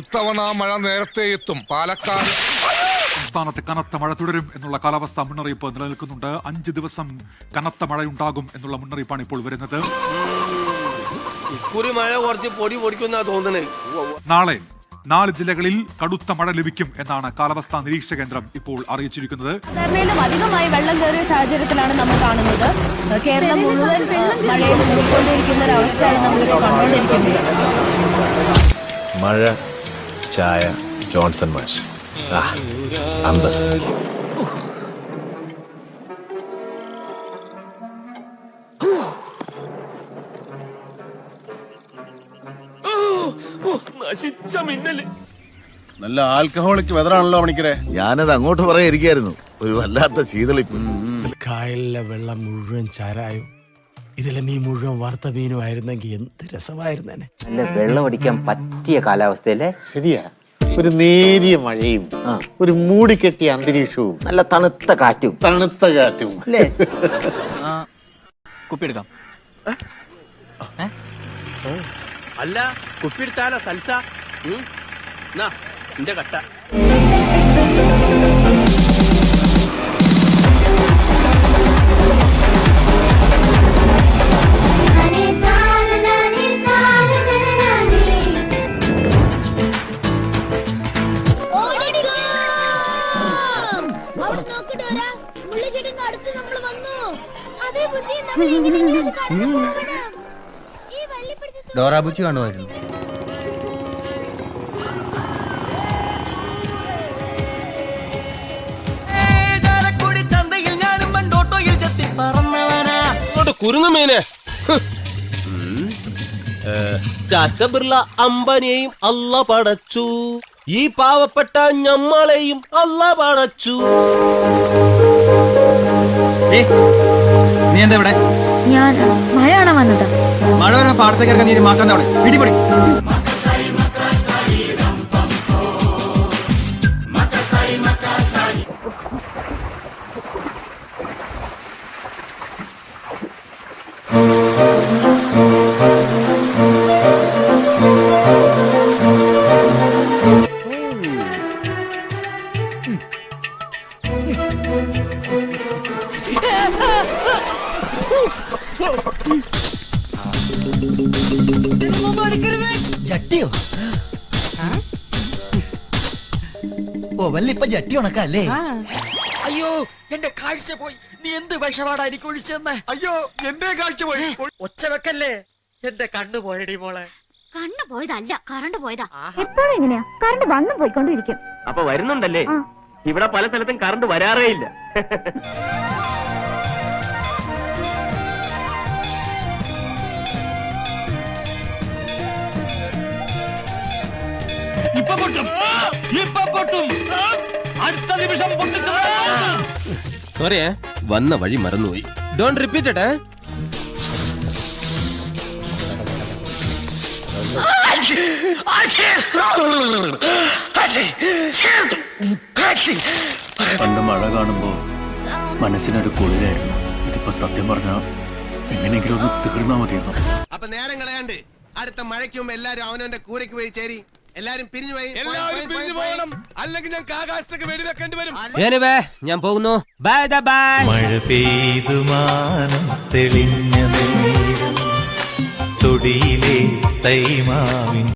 ഇത്തവണ മഴ നേരത്തെ എത്തും. പാലക്കാട് സംസ്ഥാനത്ത് കനത്ത മഴ തുടരും എന്നുള്ള കാലാവസ്ഥാ മുന്നറിയിപ്പ് നിലനിൽക്കുന്നുണ്ട്. 5 ദിവസം കനത്ത മഴയുണ്ടാകും എന്നുള്ള മുന്നറിയിപ്പാണ് ഇപ്പോൾ വരുന്നത്. നാളെ 4 ജില്ലകളിൽ കടുത്ത മഴ ലഭിക്കും എന്നാണ് കാലാവസ്ഥാ നിരീക്ഷണ കേന്ദ്രം ഇപ്പോൾ അറിയിച്ചിരിക്കുന്നത്. അധികമായി വെള്ളം കയറിയ സാഹചര്യത്തിലാണ് നമ്മൾ കാണുന്നത്. കേരളം മുഴുവൻ മഴയിൽ മുങ്ങിക്കൊണ്ടിരിക്കുന്ന ഒരു അവസ്ഥയാണ് നമ്മളിപ്പോൾ കണ്ടുകൊണ്ടിരിക്കുന്നത്. മഴ, ചായ, ജോൺസൺ മാഷ്, അന്തസ്. നല്ല ആൽക്കഹോളിക് വെതറാണല്ലോ പണിക്കരെ. ഞാനത് അങ്ങോട്ട് പറയാതിരിക്കായിരുന്നു. ഒരു വല്ലാത്ത ശീതളിപ്പ്. കായലിലെ വെള്ളം മുഴുവൻ ചാരായും ഇതിലെ മീൻ മുഴുവൻ വറുത്ത മീനും ആയിരുന്നെങ്കിൽ എന്ത് രസമായിരുന്നേനെ. നല്ല വെള്ളമടിക്കാൻ പറ്റിയ കാലാവസ്ഥയല്ലേ? ശരിയാ. ഒരു നേരിയ മഴയും ഒരു മൂടിക്കെട്ടിയ അന്തരീക്ഷവും നല്ല തണുത്ത കാറ്റും അല്ലേ? കുപ്പിയെടുക്കാം. അല്ല, കുപ്പിയെടുത്താല സൽസ എന്റെ കട്ട. ഡോറാബുച്ചി കാണുമായിരുന്നു. കുരുങ്ങുമീനെ ടാറ്റ ബിർള അംബാനിയെയും അല്ല പടച്ചു, ഈ പാവപ്പെട്ട ഞമ്മളെയും അല്ല പടച്ചു. നീ എന്താ ഇവിടെ? ഞാൻ മഴ കാണാൻ വന്നത്. മഴ വരാൻ പാടത്തേക്ക് ഇറങ്ങാൻ നീ മാക്കാൻ അവിടെ പിടിപൊടി. ജട്ടിയോ? ഓ വല്ലിപ്പ ജട്ടി ഉണക്കല്ലേ? അയ്യോ, എന്റെ കാഴ്ച പോയി. നീ എന്ത് വിഷപാടാ എനിക്ക് ഒഴിച്ചെന്ന്? അയ്യോ, എന്റെ കാഴ്ച പോയി. ഒച്ച വെക്കല്ലേ, എന്റെ കണ്ണു പോയടി മോളെ. കണ്ണു പോയതല്ല, കറണ്ട് പോയതാ. എപ്പോഴും എങ്ങനെയാ കറണ്ട് വന്നും പോയിക്കൊണ്ടിരിക്കും. അപ്പൊ വരുന്നുണ്ടല്ലേ? ഇവിടെ പല സ്ഥലത്തും കറണ്ട് വരാറേ ഇല്ല. ഇപ്പൊ പൊട്ടും. അടുത്ത നിമിഷം പൊട്ടിച്ചു. സോറി, വന്ന വഴി മറന്നുപോയി. Don't repeat it. പണ്ട് മഴ കാണുമ്പോ മനസ്സിനൊരു കുളിരായിരുന്നു. ഇതിപ്പോ സത്യം പറഞ്ഞാ എങ്ങനെയെങ്കിലും ഒന്ന് തീർന്നാ മതിയെന്നോ. അപ്പൊ നേരം കളയാണ്ട് അടുത്ത മഴയ്ക്ക് മുമ്പ് എല്ലാരും അവനവന്റെ കൂരയ്ക്ക് പോയി ചേരി. എല്ലാരും പിരിഞ്ഞു പോയി, അല്ലെങ്കിൽ ഞങ്ങൾക്ക് ആകാശത്തേക്ക് വെടിവെക്കേണ്ടി വരും. ഞാൻ പോകുന്നു. Bye bye. മഴ പെയ്തു മാനം തെളിഞ്ഞ നേരം തൊടിയിലെ തൈമാവിൻ